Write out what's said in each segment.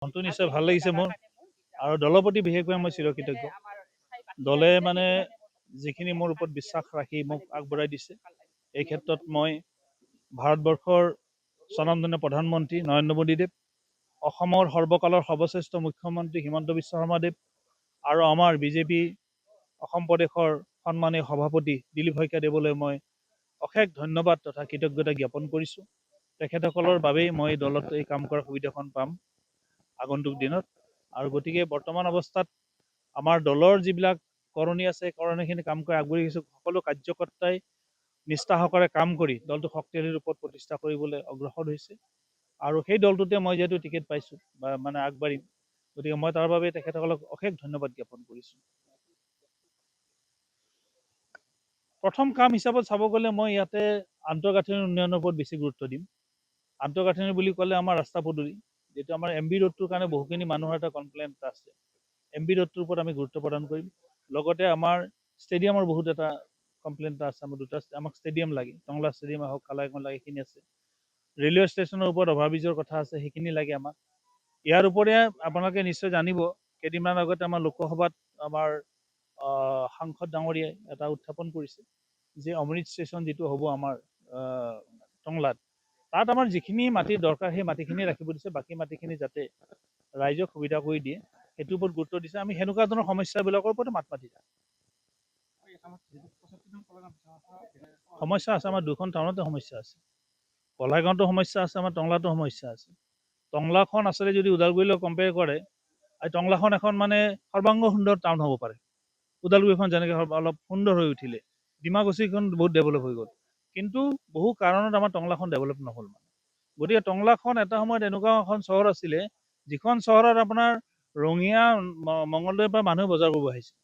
মনটো নিশ্চয় ভাল লাগিছে মোৰ আৰু দলৰ প্ৰতি বিশেষভাৱে মই চিৰকৃতজ্ঞ। দলে মানে যিখিনি মোৰ ওপৰত বিশ্বাস ৰাখি মোক আগবঢ়াই দিছে, এই ক্ষেত্ৰত মই ভাৰতবৰ্ষৰ স্বনামধন্য প্ৰধানমন্ত্ৰী নৰেন্দ্ৰ মোদীদেৱ, অসমৰ সৰ্বকালৰ সৰ্বশ্ৰেষ্ঠ মুখ্যমন্ত্ৰী হিমন্ত বিশ্ব শৰ্মাদেৱ আৰু আমাৰ বিজেপি অসম প্ৰদেশৰ সন্মানীয় সভাপতি দিলীপ শইকীয়াদেৱলৈ মই অশেষ ধন্যবাদ তথা কৃতজ্ঞতা জ্ঞাপন কৰিছোঁ। তেখেতসকলৰ বাবেই মই দলত এই কাম কৰাৰ সুবিধাখন পাম আগন্তুক দিনত। আৰু গতিকে বৰ্তমান অৱস্থাত আমাৰ দলৰ যিবিলাক কৰণী আছে, কৰণীখিনি কাম কৰি আগবাঢ়ি গৈছোঁ। সকলো কাৰ্যকৰ্তাই নিষ্ঠাসহকাৰে কাম কৰি দলটো শক্তিশালী ৰূপত প্ৰতিষ্ঠা কৰিবলৈ অগ্ৰসৰ হৈছে। আৰু সেই দলটোতে মই যিহেতু টিকেট পাইছোঁ বা মানে আগবাঢ়িম, গতিকে মই তাৰ বাবে তেখেতসকলক অশেষ ধন্যবাদ জ্ঞাপন কৰিছোঁ। প্ৰথম কাম হিচাপত চাব গ'লে মই ইয়াতে আন্তঃগাঁথনি উন্নয়নৰ ওপৰত বেছি গুৰুত্ব দিম। আন্তঃগাঁথনি বুলি ক'লে আমাৰ ৰাস্তা পদূলি, যিটো আমাৰ MB ৰোডটোৰ কাৰণে বহুখিনি মানুহৰ এটা কমপ্লেইন আছে। MB ৰোডটোৰ ওপৰত আমি গুৰুত্ব প্ৰদান কৰিম। লগতে আমাৰ ষ্টেডিয়ামৰ বহুত এটা কমপ্লেইন এটা আছে। আমাৰ দুটা আমাক ষ্টেডিয়াম লাগে, টংলা ষ্টেডিয়াম হওক, কালাইখন লাগে, সেইখিনি আছে। ৰেলৱে ষ্টেচনৰ ওপৰত অভাৰব্ৰিজৰ কথা আছে, সেইখিনি লাগে আমাক। ইয়াৰ উপৰি আপোনালোকে নিশ্চয় জানিব, কেইদিনমান আগতে আমাৰ লোকসভাত আমাৰ সাংসদ ডাঙৰীয়াই এটা উত্থাপন কৰিছে যে অমৃত ষ্টেচন যিটো হ'ব আমাৰ টংলাত, তাত আমাৰ যিখিনি মাটি দৰকাৰ সেই মাটিখিনি ৰাখিব দিছে, বাকী মাটিখিনি যাতে ৰাইজক সুবিধা কৰি দিয়ে সেইটোৰ ওপৰত গুৰুত্ব দিছে। আমি সেনেকুৱা ধৰণৰ সমস্যাবিলাকৰ ওপৰত মাত মাতি যাম। সমস্যা আছে, আমাৰ দুখন টাউনতে সমস্যা আছে। কলাইগাঁৱতো সমস্যা আছে, আমাৰ টংলাতো সমস্যা আছে। টংলাখন আচলতে যদি ওদালগুৰিৰ লগত কম্পেয়াৰ কৰে, টংলাখন এখন মানে সৰ্বাংগ সুন্দৰ টাউন হ'ব পাৰে। ওদালগুৰিখন যেনেকৈ অলপ সুন্দৰ হৈ উঠিলে, ডিমাকুছিখন বহুত ডেভেলপ হৈ গ'ল, কিন্তু বহু কাৰণত আমাৰ টংলাখন ডেভেলপ নহ'ল। গতিকে টংলাখন এটা সময়ত এনেকুৱা এখন চহৰ আছিলে, যিখন চহৰত আপোনাৰ ৰঙিয়া মঙলদৈৰ পৰা মানুহে বজাৰ কৰিব আহিছিল।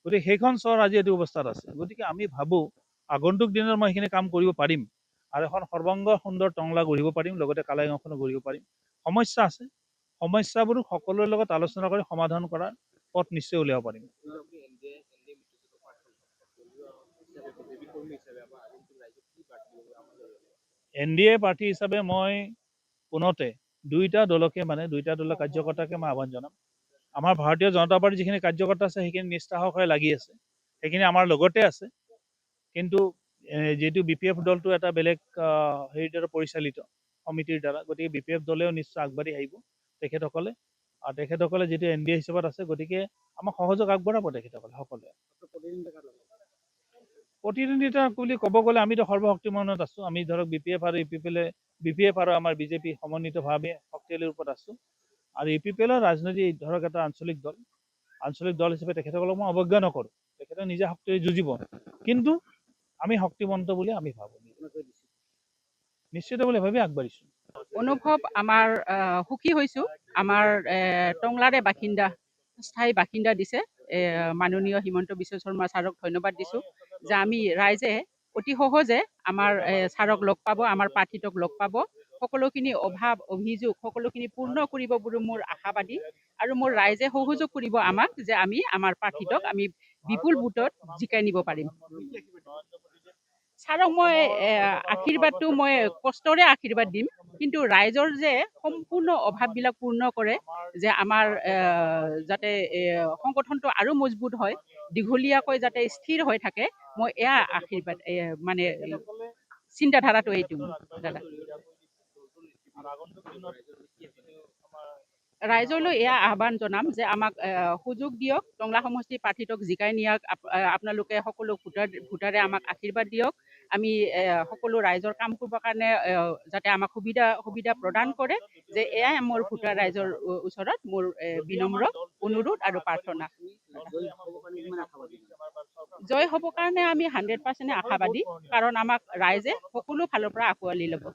গতিকে সেইখন চহৰ আজি এইটো অৱস্থাত আছে। গতিকে আমি ভাবোঁ আগন্তুক দিনত মই সেইখিনি কাম কৰিব পাৰিম আৰু এখন সৰ্বাংগ সুন্দৰ টংলা গঢ়িব পাৰিম, লগতে কালাইগাঁওখনো গঢ়িব পাৰিম। সমস্যা আছে, সমস্যাবোৰ সকলোৰে লগত আলোচনা কৰি সমাধান কৰাৰ পথ নিশ্চয় উলিয়াব পাৰিম। NDA প্ৰাৰ্থী হিচাপে মই পুনতে দুইটা দলৰ কাৰ্যকৰ্তাকে মই আহ্বান জনাম। আমাৰ ভাৰতীয় জনতা পাৰ্টীৰ যিখিনি কাৰ্যকৰ্তা আছে সেইখিনি নিষ্ঠা সহকাৰে লাগি আছে, সেইখিনি আমাৰ লগতে আছে। কিন্তু যিহেতু BPF দলটো এটা বেলেগ হেৰিৰ দ্বাৰা পৰিচালিত সমিতিৰ দ্বাৰা, গতিকে BPF দলেও নিশ্চয় আগবাঢ়ি আহিব তেখেতসকলে। আৰু তেখেতসকলে যিটো NDA হিচাপত আছে, গতিকে আমাক সহযোগ আগবঢ়াব তেখেতসকলে সকলোৱে। প্ৰতিদ্বন্দ্বিতা বুলি ক'ব গ'লে আমিতো সৰ্বশক্তিমানত আছোঁ। আমি ধৰক BPF আৰু আমাৰ বিজেপি সমন্বিতভাৱে শক্তিশালী ৰূপত আছোঁ। আৰু UPPLৰ ৰাজনীতি ধৰক এটা আঞ্চলিক দল হিচাপে তেখেতসকলক মই অৱজ্ঞা নকৰোঁ। তেখেতে নিজে শক্তি যুঁজিব, কিন্তু আমি শক্তিমন্ত বুলি আমি ভাবোঁ, নিশ্চিত বুলি ভাবি আগবাঢ়িছোঁ। অনুভৱ আমাৰ সুখী হৈছোঁ। আমাৰ টংলাৰে স্থায়ী বাসিন্দা দিছে মাননীয় হিমন্ত বিশ্ব শৰ্মা ছাৰক ধন্যবাদ দিছোঁ যে আমি ৰাইজে অতি সহজে আমাৰ ছাৰক লগ পাব, আমাৰ প্ৰাৰ্থীটোক লগ পাব। সকলোখিনি অভাৱ অভিযোগ সকলোখিনি পূৰ্ণ কৰিব বুলি মোৰ আশাবাদী। আৰু মোৰ ৰাইজে সহযোগ কৰিব আমাক যে আমি আমাৰ প্ৰাৰ্থীটোক আমি বিপুল ভোটত জিকাই নিব পাৰিম। ছাৰক মই আশীৰ্বাদটো মই কষ্টৰে আশীৰ্বাদ দিম, কিন্তু ৰাইজৰ যে সম্পূৰ্ণ অভাৱবিলাক পূৰ্ণ কৰে, যে আমাৰ যাতে সংগঠনটো আৰু মজবুত হয়, দীঘলীয়াকৈ যাতে স্থিৰ হৈ থাকে, মই এয়া আশীৰ্বাদ মানে চিন্তাধাৰাটো এইটো দাদা। ৰাইজলৈ এয়া আহ্বান জনাম যে আমাক সুযোগ দিয়ক, টংলা সমষ্টিৰ প্ৰাৰ্থীটোক জিকাই নিয়াক আপোনালোকে সকলো ভোটাৰে আমাক আশীৰ্বাদ দিয়ক। আমি সকলো ৰাইজৰ কাম কৰিবৰ কাৰণে যাতে আমাক সুবিধা প্ৰদান কৰে, যে এয়াই মোৰ ভোটাৰ ৰাইজৰ ওচৰত মোৰ বিনম্ৰ অনুৰোধ আৰু প্ৰাৰ্থনা। জয় হ'বৰ কাৰণে আমি 100% আশাবাদী, কাৰণ আমাক ৰাইজে সকলো ফালৰ পৰা আঁকোৱালি ল'ব।